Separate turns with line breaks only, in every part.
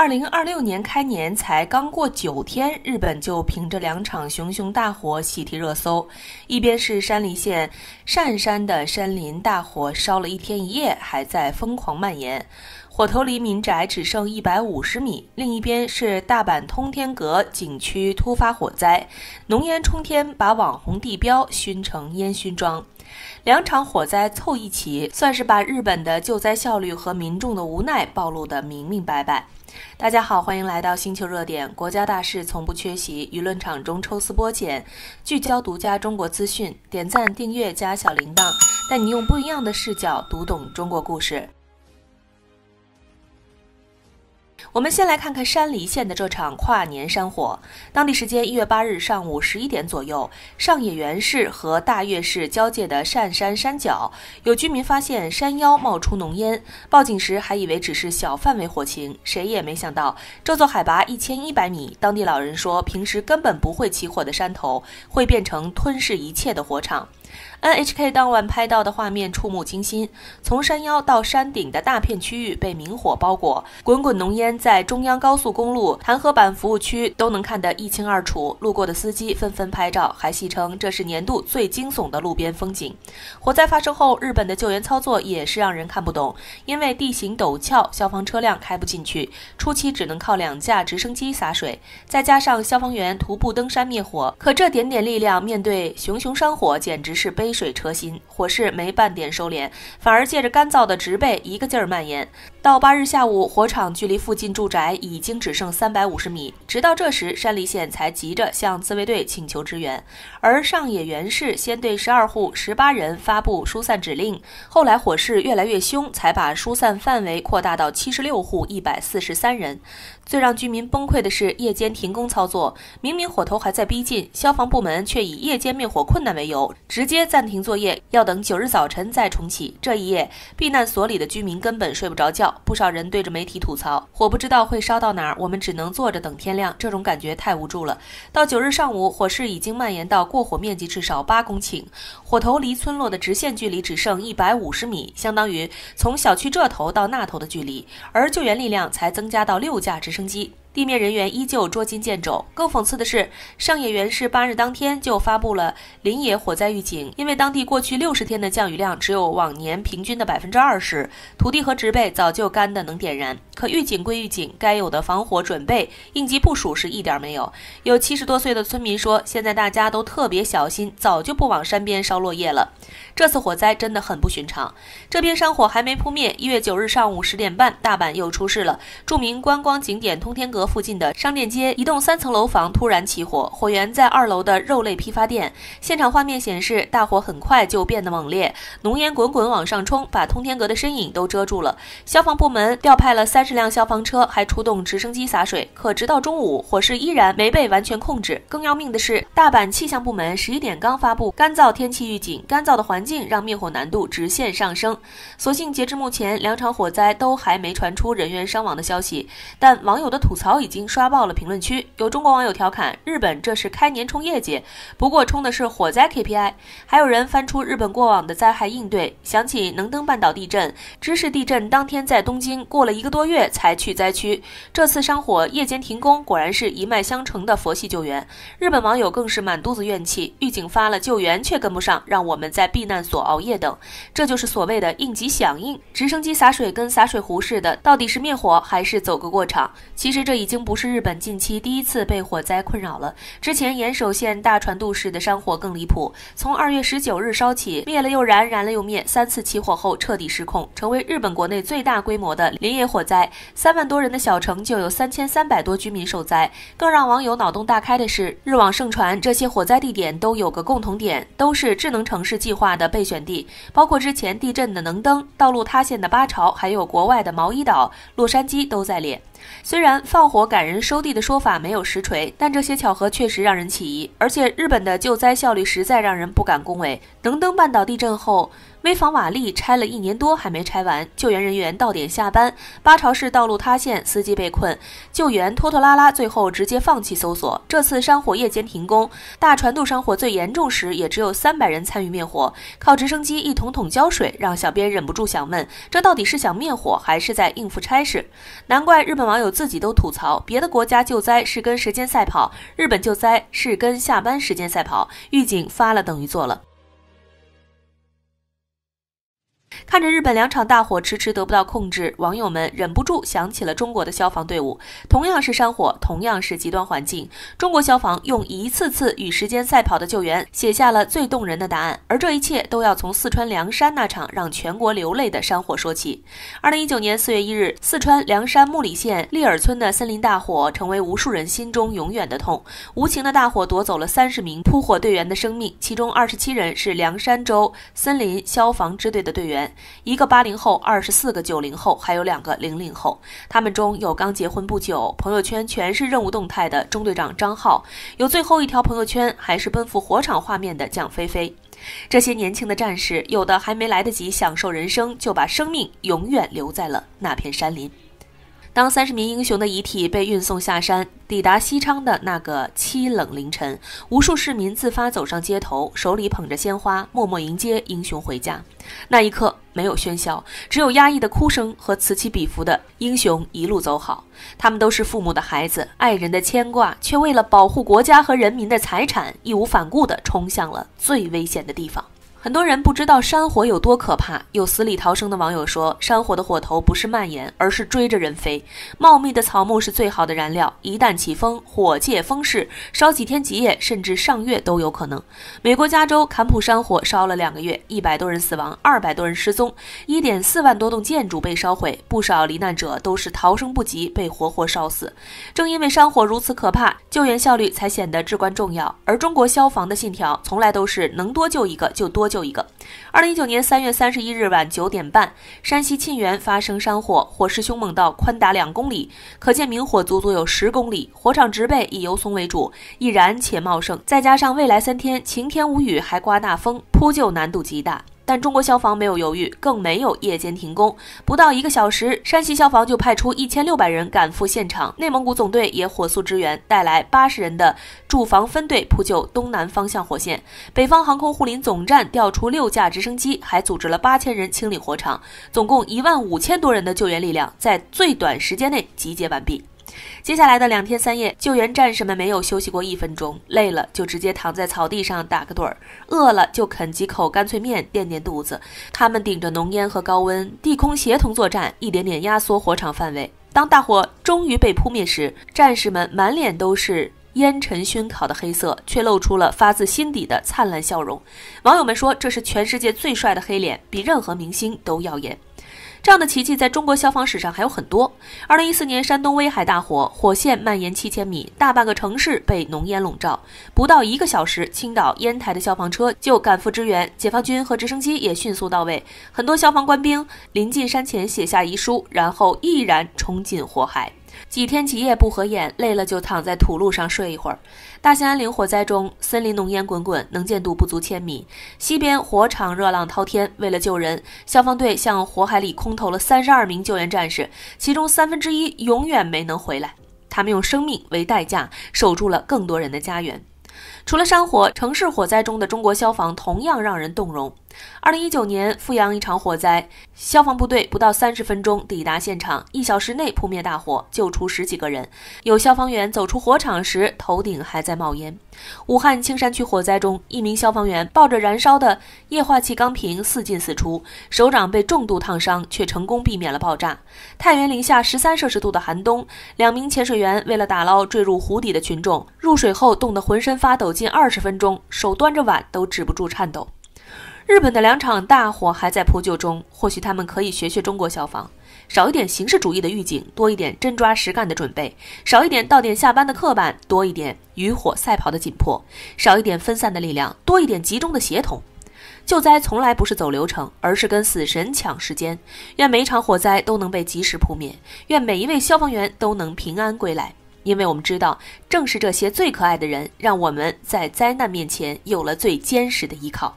2026年開年才剛過9天，日本就憑着2場熊熊大火喜提熱搜。一邊是山梨縣鄯山的山林大火燒了1天1夜，還在瘋狂蔓延，火頭離民宅只剩150米。另一邊是大阪通天閣景區突發火災，濃煙衝天，把網紅地標燻成煙燻妝。2場火災湊一起，算是把日本的救災效率和民眾的無奈暴露得明明白白。大家好，歡迎來到星球熱點，國家大事從不缺席，輿論場中抽絲剝繭，聚焦獨家中國資訊，點讚訂閱加小鈴鐺，帶你用不一樣的視角讀懂中國故事。我們先來看看山梨縣的這場跨年山火。當地時間1月8日上午11點左右，上野原市和大月市交界的鄯山山腳，有居民發現山腰冒出濃煙，報警時還以為只是小範圍火情，誰也沒想到這座海拔1100米，當地老人說平時根本不會起火的山頭，會變成吞噬一切的火場。NHK 當晚拍到的畫面觸目驚心，從山腰到山頂的大片區域被明火包裹，滾滾濃煙在中央高速公路潭河坂服務區都能看得一清二楚。路過的司機紛紛拍照，還戲稱這是年度最驚悚的路邊風景。火災發生後，日本的救援操作也是讓人看不懂，因為地形陡峭，消防車輛開不進去，初期只能靠2架直升機灑水，再加上消防員徒步登山滅火，可這點點力量面對熊熊山火，簡直是杯水車薪，火勢沒半點收斂，反而借着乾燥的植被一個勁兒蔓延。到8日下午，火場距離附近住宅已經只剩350米，直到這時，山梨縣才急着向自衛隊請求支援。而上野原市先對12戶18人發布疏散指令，後來火勢越來越兇，才把疏散範圍擴大到76戶143人。最讓居民崩潰的是夜間停工操作，明明火頭還在逼近，消防部門卻以夜間滅火困難為由，直接暫停作業，要等9日早晨再重啟。這一夜，避難所裡的居民根本睡不着覺，不少人对着媒體吐槽，火不知道會燒到哪兒，我們只能坐着等天亮，這種感覺太無助了。到9日上午，火勢已經蔓延到過火面積至少8公頃，火頭離村落的直線距離只剩150米，相當於從小區這頭到那頭的距離，而救援力量才增加到6架直升機。地面人員依舊捉襟見肘。更諷刺的是，上野原市8日當天就發布了林野火災預警，因為當地過去60天的降雨量只有往年平均的20%，土地和植被早就乾得能點燃。可預警歸預警，該有的防火準備、應急部署是一點沒有。有70多歲的村民說，現在大家都特別小心，早就不往山邊燒落葉了。這次火災真的很不尋常。這邊山火還沒撲滅，1月9日上午10點半，大阪又出事了。著名觀光景點通天閣附近的商店街一棟3層樓房突然起火，火源在2樓的肉類批發店。現場畫面顯示，大火很快就變得猛烈，濃煙滾滾往上衝，把通天閣的身影都遮住了。消防部門調派了30輛消防車，還出動直升機灑水，可直到中午，火勢依然沒被完全控制。更要命的是，大阪氣象部門11點剛發布乾燥天氣預警，乾燥的環境讓滅火難度直線上升。所幸截至目前，2場火災都還沒傳出人員傷亡的消息，但網友的吐槽已經刷爆了評論區。有中國網友調侃，日本這是開年衝業績，不過衝的是火災 KPI。還有人翻出日本過往的災害應對，想起能登半島地震，知識地震當天在東京，過了1個多月才去災區。這次山火夜間停工，果然是一脈相承的佛系救援。日本網友更是滿肚子怨氣，預警發了，救援卻跟不上，讓我們在避難所熬夜等。這就是所謂的應急響應。直升機灑水跟灑水壺似的，到底是滅火還是走個過場？其實這已經不是日本近期第一次被火災困擾了。之前岩手縣大船渡市的山火更離譜，從2月19日燒起，滅了又燃，燃了又滅，3次起火後徹底失控，成為日本國內最大規模的林野火災。3萬多人的小城就有3300多居民受災。更讓網友腦洞大開的是，日網盛傳這些火災地點都有個共同點，都是智能城市計劃的備選地，包括之前地震的能登、道路塌陷的巴朝，還有國外的毛伊島、洛杉磯都在列。雖然放火趕人收地的說法沒有實錘，但這些巧合確實讓人起疑，而且日本的救災效率實在讓人不敢恭維。能登半島地震後，危房瓦礫拆了1年多還沒拆完，救援人員到點下班。巴朝市道路塌陷，司機被困，救援拖拖拉拉，最後直接放棄搜索。這次山火夜間停工，大船渡山火最嚴重時也只有300人參與滅火，靠直升機一桶桶澆水，讓小編忍不住想問：這到底是想滅火，還是在應付差事？難怪日本網網友自己都吐槽，別的國家救災是跟時間賽跑，日本救災是跟下班時間賽跑，預警發了等於做了。看着日本2場大火遲遲得不到控制，網友們忍不住想起了中國的消防队伍。同樣是山火，同樣是極端環境，中國消防用一次次與時間賽跑的救援，寫下了最動人的答案。而這一切都要從四川涼山那場讓全國流淚的山火說起。2019年4月1日，四川涼山木里縣利爾村的森林大火，成為無數人心中永遠的痛。無情的大火奪走了30名撲火隊員的生命，其中27人是涼山州森林消防支队的隊員。1個80後，24個90後，還有2個00後。他們中有剛結婚不久，朋友圈全是任務動態的中隊長張浩，有最後一條朋友圈還是奔赴火場畫面的蔣菲菲。這些年輕的戰士，有的還沒來得及享受人生，就把生命永遠留在了那片山林。當30名英雄的遺體被運送下山，抵達西昌的那個凄冷凌晨，無數市民自發走上街頭，手裡捧着鮮花，默默迎接英雄回家。那一刻，沒有喧囂，只有壓抑的哭聲和此起彼伏的英雄一路走好。他們都是父母的孩子，愛人的牽掛，卻為了保護國家和人民的財產，義無反顧地衝向了最危險的地方。很多人不知道山火有多可怕，有死裡逃生的網友說，山火的火頭不是蔓延，而是追着人飛。茂密的草木是最好的燃料，一旦起風，火借風勢，燒幾天幾夜，甚至上月都有可能。美國加州坎普山火燒了2個月，100多人死亡，200多人失蹤，1.4萬多棟建築被燒毀，不少罹難者都是逃生不及，被活活燒死。正因為山火如此可怕，救援效率才顯得至關重要。而中國消防的信条從來都是能多救一個就多救一個。2019年3月31日晚9點半，山西沁源發生山火，火勢兇猛到寬達2公里，可見明火足足有10公里。火場植被以油松為主，易燃且茂盛，再加上未來3天晴天無雨，還颳大風，撲救難度極大。但中國消防沒有猶豫，更沒有夜間停工。不到1個小時，山西消防就派出1600人趕赴現場，內蒙古總隊也火速支援，帶來80人的駐防分隊撲救東南方向火線。北方航空護林總站調出6架直升機，還組織了8000人清理火場，總共15000多人的救援力量在最短時間內集結完畢。接下來的2天3夜，救援戰士們沒有休息過1分鐘，累了就直接躺在草地上打個盹兒，餓了就啃幾口乾脆面墊墊肚子。他們頂着濃煙和高溫，地空協同作戰，一點點壓縮火場範圍。當大火終於被撲滅時，戰士們滿臉都是煙塵燻烤的黑色，卻露出了發自心底的燦爛笑容。網友們說，這是全世界最帥的黑臉，比任何明星都耀眼。這樣的奇蹟在中國消防史上還有很多。2014年山東威海大火，火線蔓延7000米，大半個城市被濃煙籠罩。不到1個小時，青島、煙台的消防車就趕赴支援，解放軍和直升機也迅速到位。很多消防官兵臨近山前寫下遺書，然後毅然衝進火海。幾天幾夜不合眼，累了就躺在土路上睡一會兒。大興安嶺火災中，森林濃煙滾滾，能見度不足1000米，西邊火場熱浪滔天。為了救人，消防隊向火海裡空投了32名救援戰士，其中1/3永遠沒能回來。他們用生命為代價，守住了更多人的家園。除了山火，城市火災中的中國消防同樣讓人动容。2019年阜陽一場火災，消防部隊不到30分鐘抵達現場，1小時內撲滅大火，救出10幾個人。有消防員走出火場時，頭頂還在冒煙。武漢青山區火災中，一名消防員抱着燃燒的液化氣鋼瓶4進4出，手掌被重度燙傷，卻成功避免了爆炸。太原零下13攝氏度的寒冬，2名潛水員為了打撈墜入湖底的群眾，入水後凍得渾身發抖近20分鐘，手端着碗都止不住顫抖。日本的2場大火還在撲救中，或許他們可以學學中國消防，少一點形式主義的預警，多一點真抓實幹的準備，少一點到點下班的刻板，多一點與火賽跑的緊迫，少一點分散的力量，多一點集中的協同。救災從來不是走流程，而是跟死神搶時間。願每一場火災都能被及時撲滅，願每一位消防員都能平安歸來。因為我們知道，正是這些最可愛的人，讓我們在災難面前有了最堅實的依靠。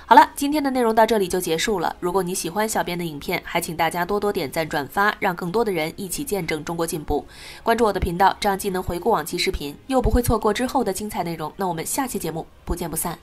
好了，今天的內容到這裡就結束了。如果你喜歡小編的影片，還請大家多多點讚轉發，讓更多的人一起見證中國進步。關注我的頻道，這樣既能回顧往期視頻，又不會錯過之後的精彩內容。那我們下期節目不見不散。